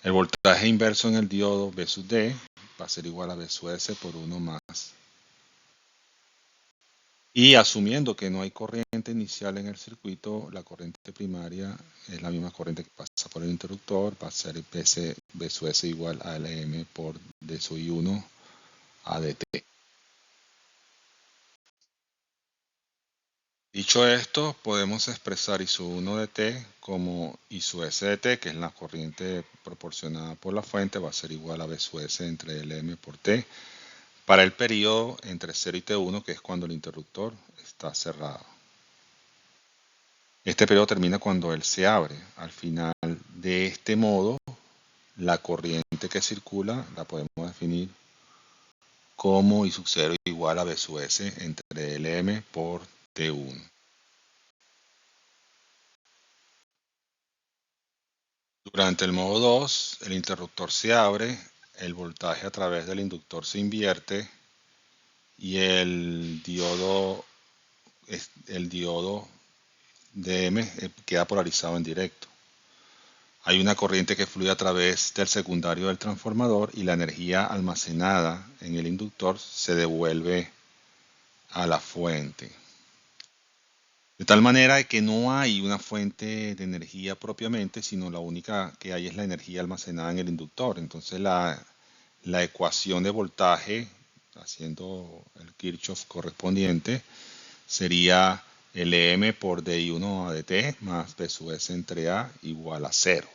El voltaje inverso en el diodo B sub D va a ser igual a B sub S por 1 más. Y asumiendo que no hay corriente inicial en el circuito, la corriente primaria es la misma corriente que pasa por el interruptor, va a ser B sub S igual a LM por D sub I1 a dt. Dicho esto, podemos expresar I sub 1 de t como I sub S de t, que es la corriente proporcionada por la fuente, va a ser igual a B sub S entre LM por t, para el periodo entre 0 y T1, que es cuando el interruptor está cerrado. Este periodo termina cuando él se abre. Al final de este modo, la corriente que circula la podemos definir como I sub 0 igual a B sub S entre LM por T1. Durante el modo 2, el interruptor se abre, el voltaje a través del inductor se invierte y el diodo DM queda polarizado en directo. Hay una corriente que fluye a través del secundario del transformador y la energía almacenada en el inductor se devuelve a la fuente. De tal manera que no hay una fuente de energía propiamente, sino la única que hay es la energía almacenada en el inductor. Entonces la ecuación de voltaje, haciendo el Kirchhoff correspondiente, sería Lm por dI1 a dt más B sub S entre A igual a 0.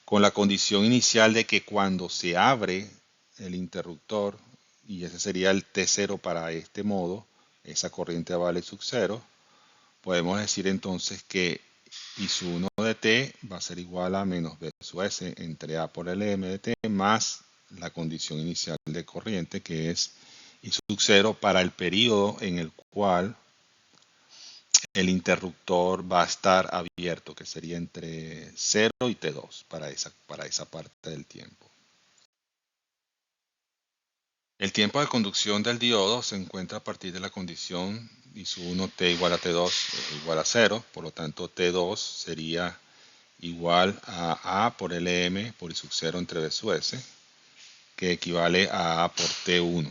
Con la condición inicial de que cuando se abre el interruptor, y ese sería el T0 para este modo, esa corriente vale sub 0, podemos decir entonces que I sub 1 de t va a ser igual a menos B sub S entre A por LM de t más la condición inicial de corriente, que es I sub 0 para el periodo en el cual el interruptor va a estar abierto, que sería entre 0 y T2 para esa parte del tiempo. El tiempo de conducción del diodo se encuentra a partir de la condición I sub 1 t igual a T2 igual a 0, por lo tanto T2 sería igual a A por LM por I sub 0 entre B sub S, que equivale a A por T1.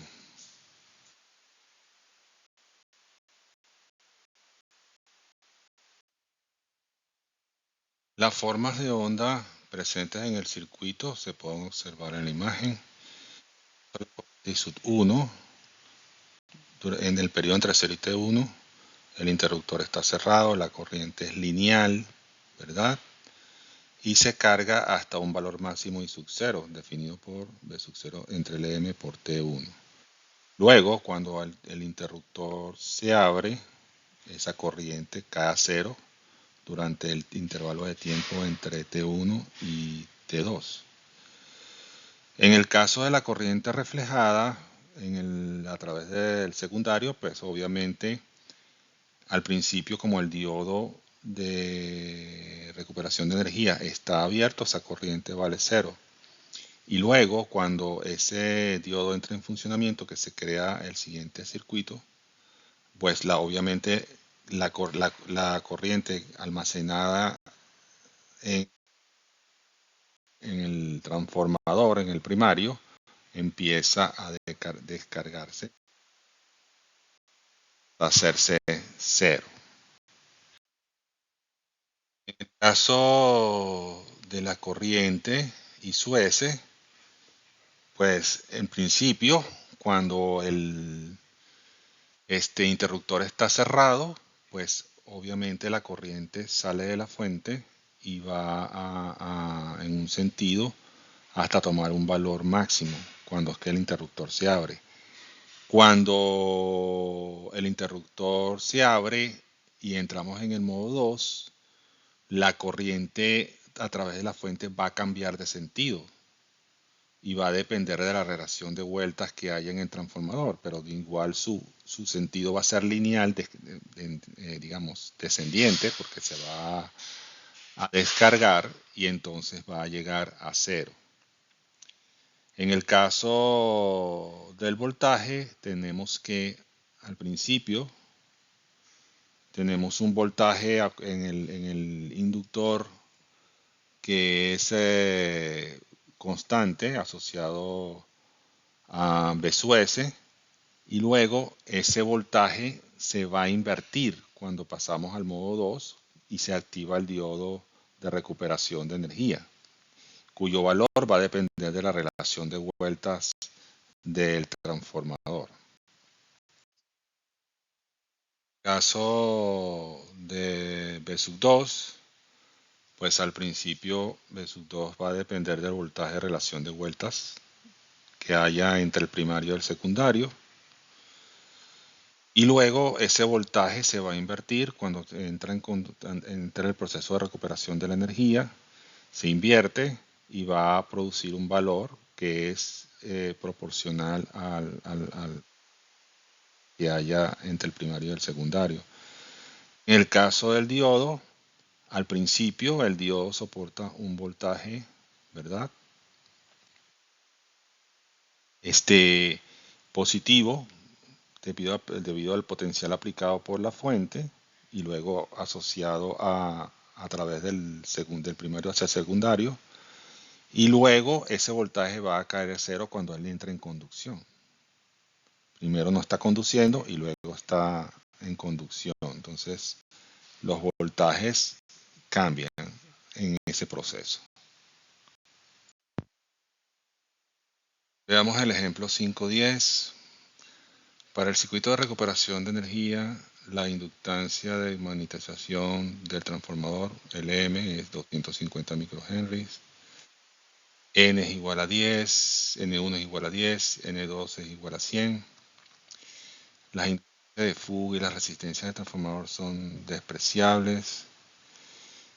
Las formas de onda presentes en el circuito se pueden observar en la imagen. I sub 1 en el periodo entre 0 y T1 el interruptor está cerrado, la corriente es lineal, ¿verdad? Y se carga hasta un valor máximo I sub 0, definido por B sub 0 entre el M por T1. Luego, cuando el interruptor se abre, esa corriente cae a 0 durante el intervalo de tiempo entre T1 y T2. En el caso de la corriente reflejada a través del secundario, pues obviamente al principio, como el diodo de recuperación de energía está abierto, esa corriente vale 0. Y luego, cuando ese diodo entra en funcionamiento, que se crea el siguiente circuito, pues obviamente la corriente almacenada en, en el transformador, en el primario, empieza a descargarse, a hacerse 0. En el caso de la corriente I su S, pues en principio, cuando este interruptor está cerrado, pues obviamente la corriente sale de la fuente y va en un sentido hasta tomar un valor máximo cuando es que el interruptor se abre. Cuando el interruptor se abre y entramos en el modo 2, la corriente a través de la fuente va a cambiar de sentido y va a depender de la relación de vueltas que haya en el transformador, pero igual su sentido va a ser lineal, digamos, descendiente, porque se va a descargar y entonces va a llegar a 0. En el caso del voltaje, tenemos que al principio tenemos un voltaje en el inductor que es constante asociado a B sub S, y luego ese voltaje se va a invertir cuando pasamos al modo 2 y se activa el diodo de recuperación de energía, cuyo valor va a depender de la relación de vueltas del transformador. En el caso de B sub 2, pues al principio B sub 2 va a depender del voltaje de relación de vueltas que haya entre el primario y el secundario. Y luego ese voltaje se va a invertir cuando entra el proceso de recuperación de la energía, se invierte y va a producir un valor que es proporcional al que haya entre el primario y el secundario. En el caso del diodo, al principio el diodo soporta un voltaje, ¿verdad? Positivo, debido al potencial aplicado por la fuente y luego asociado a través del primario hacia el secundario, y luego ese voltaje va a caer a 0 cuando él entra en conducción. Primero no está conduciendo y luego está en conducción. Entonces los voltajes cambian en ese proceso. Veamos el ejemplo 5.10. Para el circuito de recuperación de energía, la inductancia de magnetización del transformador LM es 250 microhenries. N es igual a 10, N1 es igual a 10, N2 es igual a 100. Las inducciones de fuga y las resistencias del transformador son despreciables.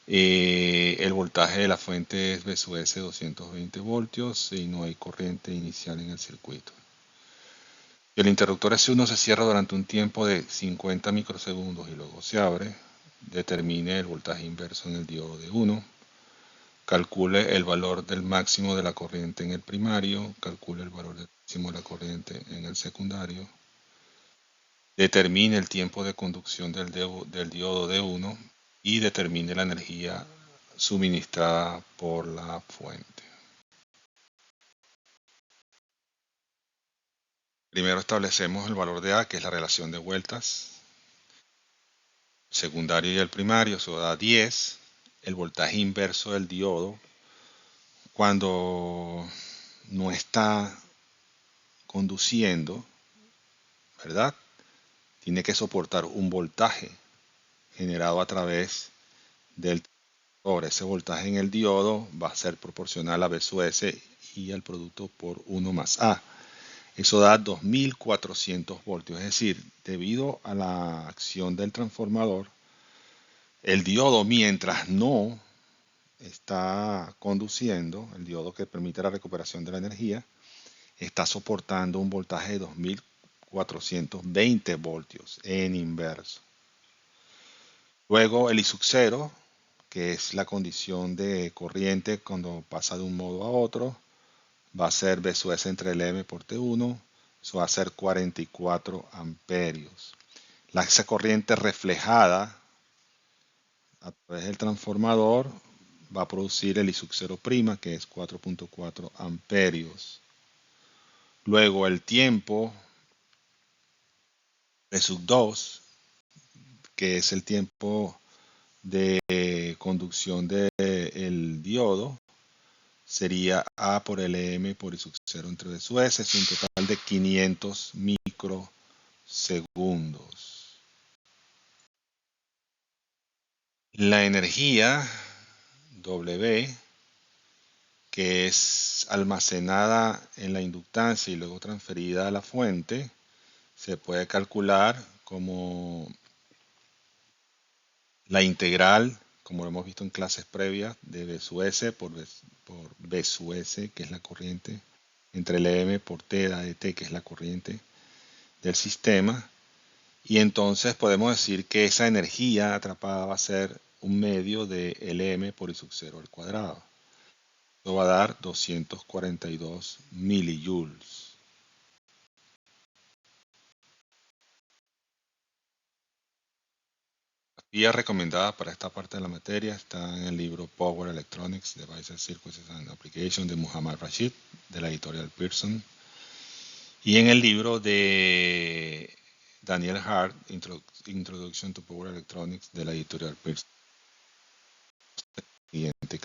El voltaje de la fuente es B sub S 220 voltios y no hay corriente inicial en el circuito. El interruptor S1 se cierra durante un tiempo de 50 microsegundos y luego se abre. Determine el voltaje inverso en el diodo de 1. Calcule el valor del máximo de la corriente en el primario. Calcule el valor del máximo de la corriente en el secundario. Determine el tiempo de conducción del diodo de 1 y determine la energía suministrada por la fuente. Primero establecemos el valor de A, que es la relación de vueltas. Secundario y el primario, eso da 10. El voltaje inverso del diodo, cuando no está conduciendo, ¿verdad? tiene que soportar un voltaje generado a través del transformador. Ese voltaje en el diodo va a ser proporcional a B sub S y al producto por 1 más A. Eso da 2400 voltios, es decir, debido a la acción del transformador, el diodo, mientras no está conduciendo, el diodo que permite la recuperación de la energía, está soportando un voltaje de 2420 voltios en inverso. Luego el I sub 0, que es la condición de corriente cuando pasa de un modo a otro, va a ser B sub S entre el M por T1, eso va a ser 44 amperios. Esa corriente reflejada a través del transformador va a producir el I sub 0', que es 4.4 amperios. Luego el tiempo B sub 2, que es el tiempo de conducción del diodo, sería A por LM por I sub 0 entre B sub S, es un total de 500 microsegundos. La energía W, que es almacenada en la inductancia y luego transferida a la fuente, se puede calcular como la integral, como lo hemos visto en clases previas, de B sub S por B sub S, que es la corriente, entre Lm por T de T, que es la corriente del sistema. Y entonces podemos decir que esa energía atrapada va a ser un medio de Lm por I sub 0 al cuadrado. Esto va a dar 242 milijoules. La guía recomendada para esta parte de la materia está en el libro Power Electronics, Devices, Circuits and Applications de Muhammad Rashid, de la editorial Pearson. Y en el libro de Daniel Hart, Introduction to Power Electronics, de la editorial Pearson. Siguiente